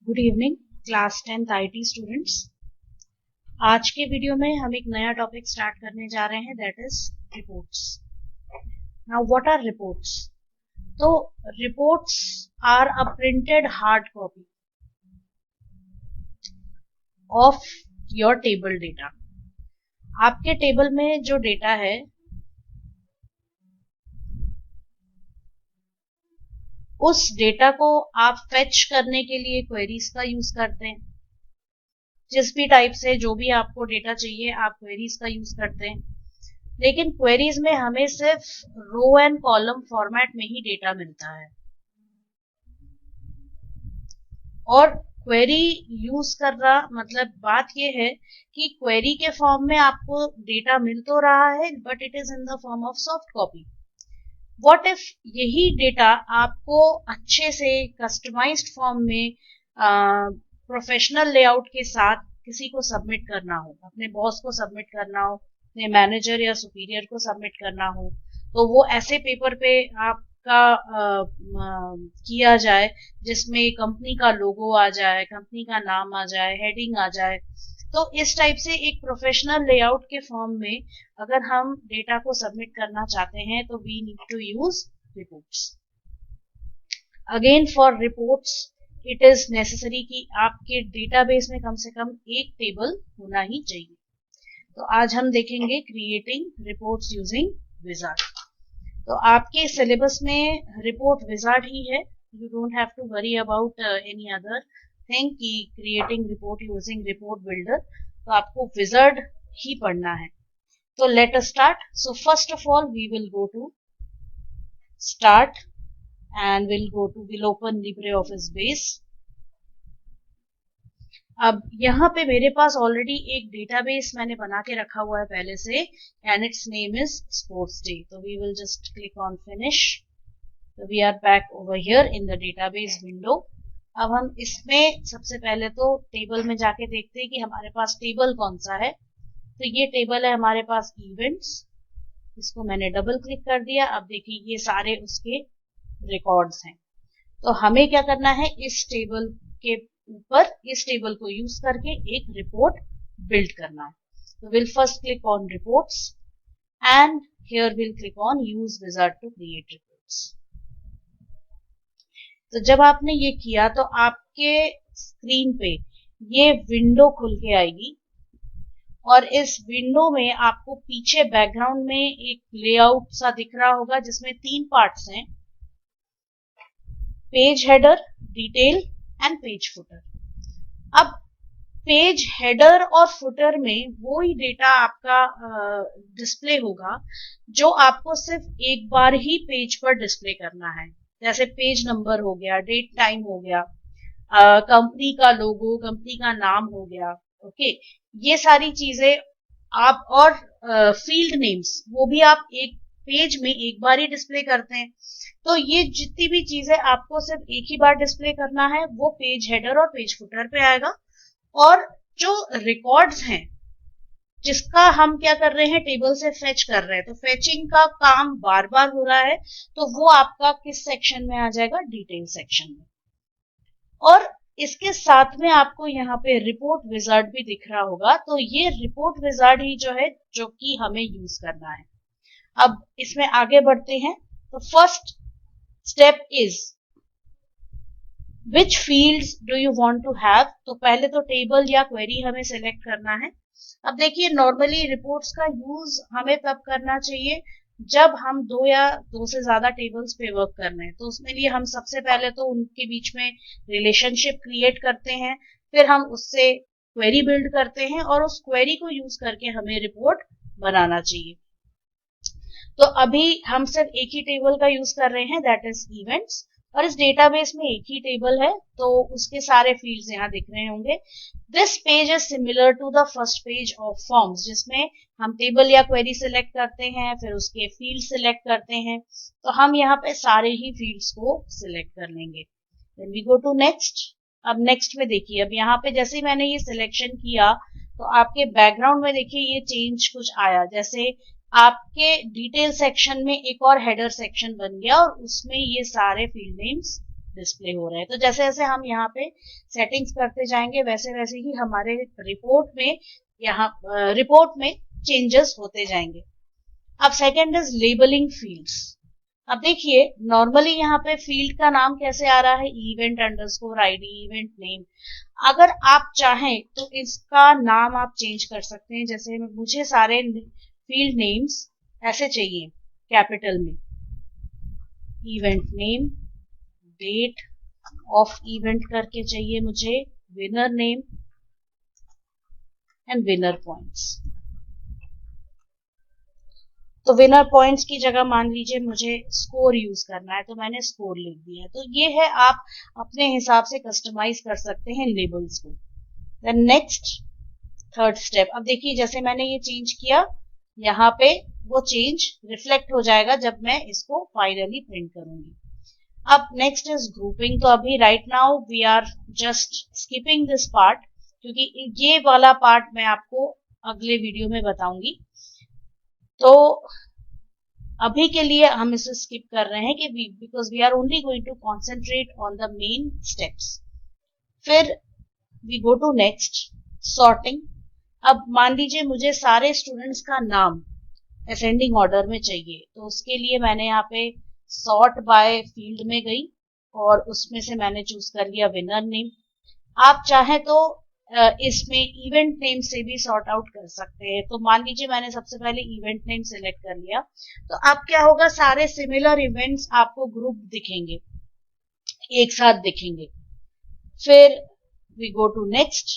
Good evening class 10th IT students. आज के video में हम एक नया टॉपिक स्टार्ट करने जा रहे हैं, that is reports. Now what are reports? तो reports are a printed hard copy of your table data. आपके टेबल में जो डेटा है उस डेटा को आप फेच करने के लिए क्वेरीज का यूज करते हैं। जिस भी टाइप से जो भी आपको डेटा चाहिए आप क्वेरीज का यूज करते हैं, लेकिन क्वेरीज में हमें सिर्फ रो एंड कॉलम फॉर्मेट में ही डेटा मिलता है। और क्वेरी यूज करना मतलब बात यह है कि क्वेरी के फॉर्म में आपको डेटा मिल तो रहा है but it is in the form of soft copy. What if यही डेटा आपको अच्छे से कस्टमाइज्ड फॉर्म में प्रोफेशनल लेआउट के साथ किसी को सबमिट करना हो, अपने बॉस को सबमिट करना हो, अपने मैनेजर या सुपीरियर को सबमिट करना हो, तो वो ऐसे पेपर पे आपका किया जाए जिसमें कंपनी का लोगो आ जाए, कंपनी का नाम आ जाए, हेडिंग आ जाए। तो इस टाइप से एक प्रोफेशनल लेआउट के फॉर्म में अगर हम डेटा को सबमिट करना चाहते हैं तो we need to use reports. Again for reports it is necessary कि आपके डेटाबेस में कम से कम एक टेबल होना ही चाहिए। तो आज हम देखेंगे क्रिएटिंग रिपोर्ट्स यूजिंग विजार्ड। तो आपके सिलेबस में रिपोर्ट विजार्ड ही है, you don't have to worry about any other thing कि creating report using report builder. तो आपको विजार्ड ही पढ़ना है। तो let us start. So first of all we will go to start and we'll open LibreOffice Base। अब यहाँ पे मेरे पास ऑलरेडी एक डेटाबेस मैंने बना के रखा हुआ है पहले से and its name is sports day। तो we will just click on finish। तो we are back over here in the database window। अब हम इसमें सबसे पहले तो टेबल में जाके देखते हैं कि हमारे पास टेबल कौन सा है। तो ये टेबल है हमारे पास इवेंट्स, इसको मैंने डबल क्लिक कर दिया। अब देखिए ये सारे उसके रिकॉर्ड्स हैं। तो हमें क्या करना है, इस टेबल के ऊपर इस टेबल को यूज करके एक रिपोर्ट बिल्ड करना है। तो will first click on reports and here will click on use wizard to create reports. तो जब आपने ये किया तो आपके स्क्रीन पे ये विंडो खुल के आएगी और इस विंडो में आपको पीछे बैकग्राउंड में एक लेआउट सा दिख रहा होगा जिसमें 3 पार्ट्स हैं, page header, detail and page footer. अब पेज हेडर और फुटर में वो ही डेटा आपका डिस्प्ले होगा जो आपको सिर्फ एक बार ही पेज पर डिस्प्ले करना है। जैसे पेज नंबर हो गया, डेट टाइम हो गया, कंपनी का लोगो, कंपनी का नाम हो गया। ओके, ये सारी चीजें आप और फील्ड नेम्स वो भी आप एक पेज में एक बार ही डिस्प्ले करते हैं। तो ये जितनी भी चीजें आपको सिर्फ एक ही बार डिस्प्ले करना है वो पेज हेडर और पेज फुटर पे आएगा। और जो रिकॉर्ड्स हैं जिसका हम क्या कर रहे हैं, टेबल से फेच कर रहे हैं, तो फेचिंग का काम बार बार हो रहा है, तो वो आपका किस सेक्शन में आ जाएगा, डिटेल सेक्शन में। और इसके साथ में आपको यहाँ पे रिपोर्ट विजार्ड भी दिख रहा होगा। तो ये रिपोर्ट विजार्ड ही जो है जो कि हमें यूज करना है। अब इसमें आगे बढ़ते हैं। तो first step is which fields do you want to have. तो पहले तो टेबल या क्वेरी हमें सिलेक्ट करना है। अब देखिए नॉर्मली रिपोर्ट्स का यूज हमें तब करना चाहिए जब हम 2 या 2 से ज्यादा टेबल्स पे वर्क कर रहे हैं। तो उसमें लिए हम सबसे पहले तो उनके बीच में रिलेशनशिप क्रिएट करते हैं, फिर हम उससे क्वेरी बिल्ड करते हैं और उस क्वेरी को यूज करके हमें रिपोर्ट बनाना चाहिए। तो अभी हम सिर्फ एक ही टेबल का यूज कर रहे हैं, दैट इज इवेंट्स। और इस डेटाबेस में एक ही टेबल है तो उसके सारे फील्ड्स यहाँ दिख रहे होंगे। This page is similar to the first page of forms, जिसमें हम टेबल या क्वेरी सिलेक्ट करते हैं, फिर उसके फील्ड सिलेक्ट करते हैं। तो हम यहाँ पे सारे ही फील्ड्स को सिलेक्ट कर लेंगे। Then we go to next. अब नेक्स्ट में देखिए, अब यहाँ पे जैसे मैंने ये सिलेक्शन किया तो आपके बैकग्राउंड में देखिए ये चेंज कुछ आया। जैसे आपके डिटेल सेक्शन में एक और हेडर सेक्शन बन गया और उसमें ये सारे फील्ड नेम्स डिस्प्ले हो रहे हैं। तो जैसे जैसे हम यहाँ पे सेटिंग्स करते जाएंगे वैसे वैसे ही हमारे रिपोर्ट में चेंजेस होते जाएंगे। अब सेकंड इज लेबलिंग फील्ड्स। अब देखिए नॉर्मली यहाँ पे फील्ड का नाम कैसे आ रहा है, event underscore ID, event name. अगर आप चाहें तो इसका नाम आप चेंज कर सकते हैं। जैसे मुझे सारे फील्ड नेम्स ऐसे चाहिए कैपिटल में, event name, date of event करके चाहिए मुझे, winner name and winner points. तो विनर पॉइंट्स की जगह मान लीजिए मुझे स्कोर यूज करना है तो मैंने स्कोर लिख दिया। तो ये है, आप अपने हिसाब से कस्टमाइज कर सकते हैं लेबल्स को। देन नेक्स्ट थर्ड स्टेप, अब देखिए जैसे मैंने ये चेंज किया, यहाँ पे वो चेंज रिफ्लेक्ट हो जाएगा जब मैं इसको फाइनली प्रिंट करूंगी। अब नेक्स्ट इज ग्रुपिंग। तो अभी right now we are just skipping this part, क्योंकि ये वाला पार्ट मैं आपको अगले वीडियो में बताऊंगी। तो अभी के लिए हम इसे स्किप कर रहे हैं कि because we are only going to concentrate on the main steps. फिर we go to next, sorting. अब मान लीजिए मुझे सारे स्टूडेंट्स का नाम असेंडिंग ऑर्डर में चाहिए, तो उसके लिए मैंने यहाँ पे सॉर्ट बाय फील्ड में गई और उसमें से मैंने चूज कर लिया विनर नेम। आप चाहे तो इसमें इवेंट नेम से भी सॉर्ट आउट कर सकते हैं। तो मान लीजिए मैंने सबसे पहले इवेंट नेम सिलेक्ट कर लिया, तो अब क्या होगा, सारे सिमिलर इवेंट्स आपको ग्रुप दिखेंगे, एक साथ दिखेंगे। फिर वी गो टू नेक्स्ट।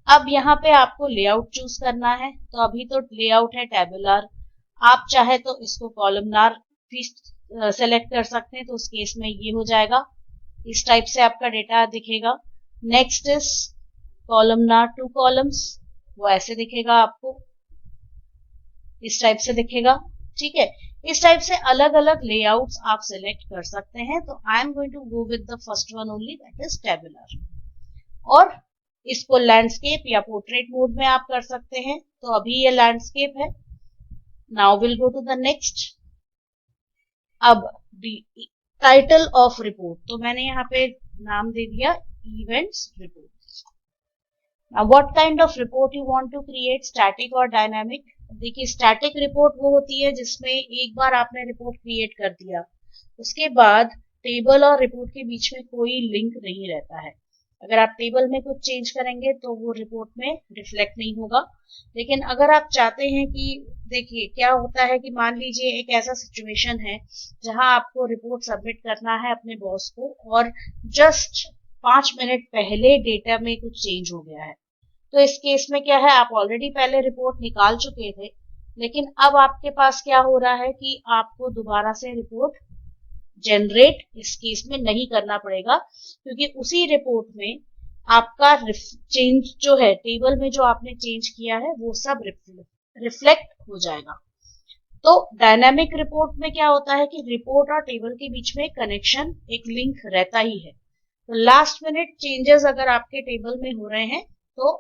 अब यहाँ पे आपको लेआउट चूज करना है। तो अभी तो लेआउट है टेबुलर, आप चाहे तो इसको कॉलमनार भी सेलेक्ट कर सकते हैं। तो उस केस में ये हो जाएगा, इस टाइप से आपका डेटा दिखेगा। नेक्स्ट इज कॉलमनार 2 कॉलम्स, वो ऐसे दिखेगा आपको, इस टाइप से दिखेगा। ठीक है, इस टाइप से अलग अलग लेआउट्स आप सिलेक्ट कर सकते हैं। तो I am going to go with the first one only, that is tabular. और इसको लैंडस्केप या पोर्ट्रेट मोड में आप कर सकते हैं। तो अभी ये लैंडस्केप है। Now will go to the next. अब टाइटल ऑफ रिपोर्ट, तो मैंने यहाँ पे नाम दे दिया events report. Now what kind of report you want to create, static और dynamic? देखिए स्टैटिक रिपोर्ट वो होती है जिसमें एक बार आपने रिपोर्ट क्रिएट कर दिया, उसके बाद टेबल और रिपोर्ट के बीच में कोई लिंक नहीं रहता है। अगर आप टेबल में कुछ चेंज करेंगे तो वो रिपोर्ट में रिफ्लेक्ट नहीं होगा। लेकिन अगर आप चाहते हैं कि, देखिए क्या होता है कि मान लीजिए एक ऐसा सिचुएशन है जहां आपको रिपोर्ट सबमिट करना है अपने बॉस को और जस्ट 5 मिनट पहले डेटा में कुछ चेंज हो गया है। तो इस केस में क्या है, आप ऑलरेडी पहले रिपोर्ट निकाल चुके थे, लेकिन अब आपके पास क्या हो रहा है कि आपको दोबारा से रिपोर्ट जनरेट इस केस में नहीं करना पड़ेगा, क्योंकि उसी रिपोर्ट में आपका चेंज जो है, टेबल में जो आपने चेंज किया है वो सब रिफ्लेक्ट हो जाएगा। तो डायनामिक रिपोर्ट में क्या होता है कि रिपोर्ट और टेबल के बीच में कनेक्शन, एक लिंक रहता ही है। तो लास्ट मिनट चेंजेस अगर आपके टेबल में हो रहे हैं तो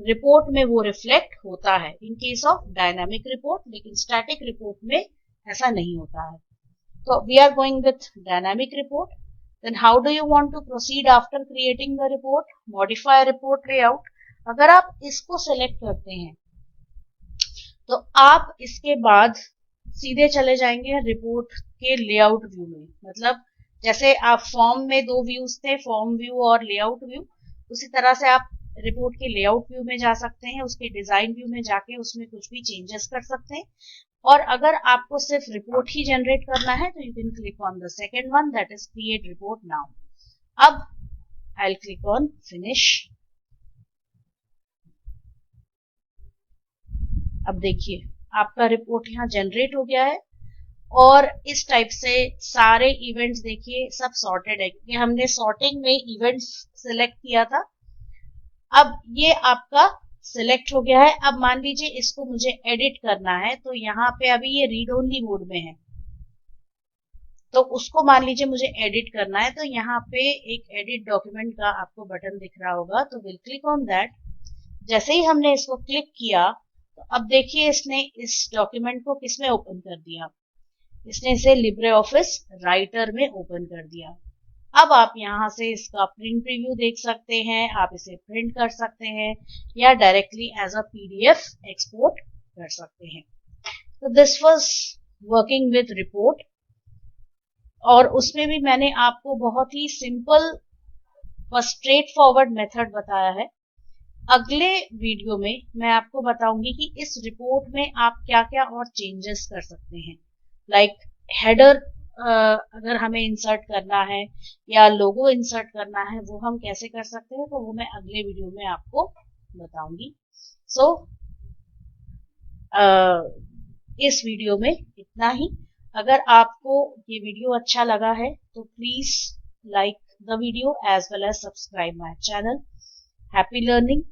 रिपोर्ट में वो रिफ्लेक्ट होता है in case of dynamic report, लेकिन स्टैटिक रिपोर्ट में ऐसा नहीं होता है। तो we are going with dynamic report. Then how do you want to proceed after creating the report? Modify report layout. अगर आप इसको सेलेक्ट करते हैं तो आप इसके बाद सीधे चले जाएंगे रिपोर्ट के लेआउट व्यू में। मतलब जैसे आप फॉर्म में 2 व्यूज थे, फॉर्म व्यू और लेआउट व्यू, उसी तरह से आप रिपोर्ट के लेआउट व्यू में जा सकते हैं, उसके डिजाइन व्यू में जाके उसमें कुछ भी चेंजेस कर सकते हैं। और अगर आपको सिर्फ रिपोर्ट ही जनरेट करना है तो you can click on the second one, that is create report now. अब I will click on finish. अब देखिए आपका रिपोर्ट यहाँ जनरेट हो गया है और इस टाइप से सारे इवेंट्स देखिए सब सॉर्टेड है, क्योंकि हमने सॉर्टिंग में इवेंट्स सिलेक्ट किया था। अब ये आपका सिलेक्ट हो गया है। अब मान लीजिए इसको मुझे एडिट करना है, तो यहाँ पे अभी ये रीड ओनली मोड में है, तो उसको मान लीजिए मुझे एडिट करना है, तो यहाँ पे एक एडिट डॉक्यूमेंट का आपको बटन दिख रहा होगा, तो विल क्लिक ऑन दैट। जैसे ही हमने इसको क्लिक किया तो अब देखिए इसने इस डॉक्यूमेंट को किस में ओपन कर दिया, इसने इसे लिब्रे ऑफिस राइटर में ओपन कर दिया। अब आप यहाँ से इसका प्रिंट प्रीव्यू देख सकते हैं, आप इसे प्रिंट कर सकते हैं या directly as a PDF export कर सकते हैं। तो this was working with report, और उसमें भी मैंने आपको बहुत ही सिंपल व स्ट्रेट फॉरवर्ड मेथड बताया है। अगले वीडियो में मैं आपको बताऊंगी कि इस रिपोर्ट में आप क्या क्या और चेंजेस कर सकते हैं, लाइक हेडर अगर हमें इंसर्ट करना है या लोगो इंसर्ट करना है, वो हम कैसे कर सकते हैं, तो वो मैं अगले वीडियो में आपको बताऊंगी। सो इस वीडियो में इतना ही। अगर आपको ये वीडियो अच्छा लगा है तो please like the video as well as subscribe my channel. Happy learning.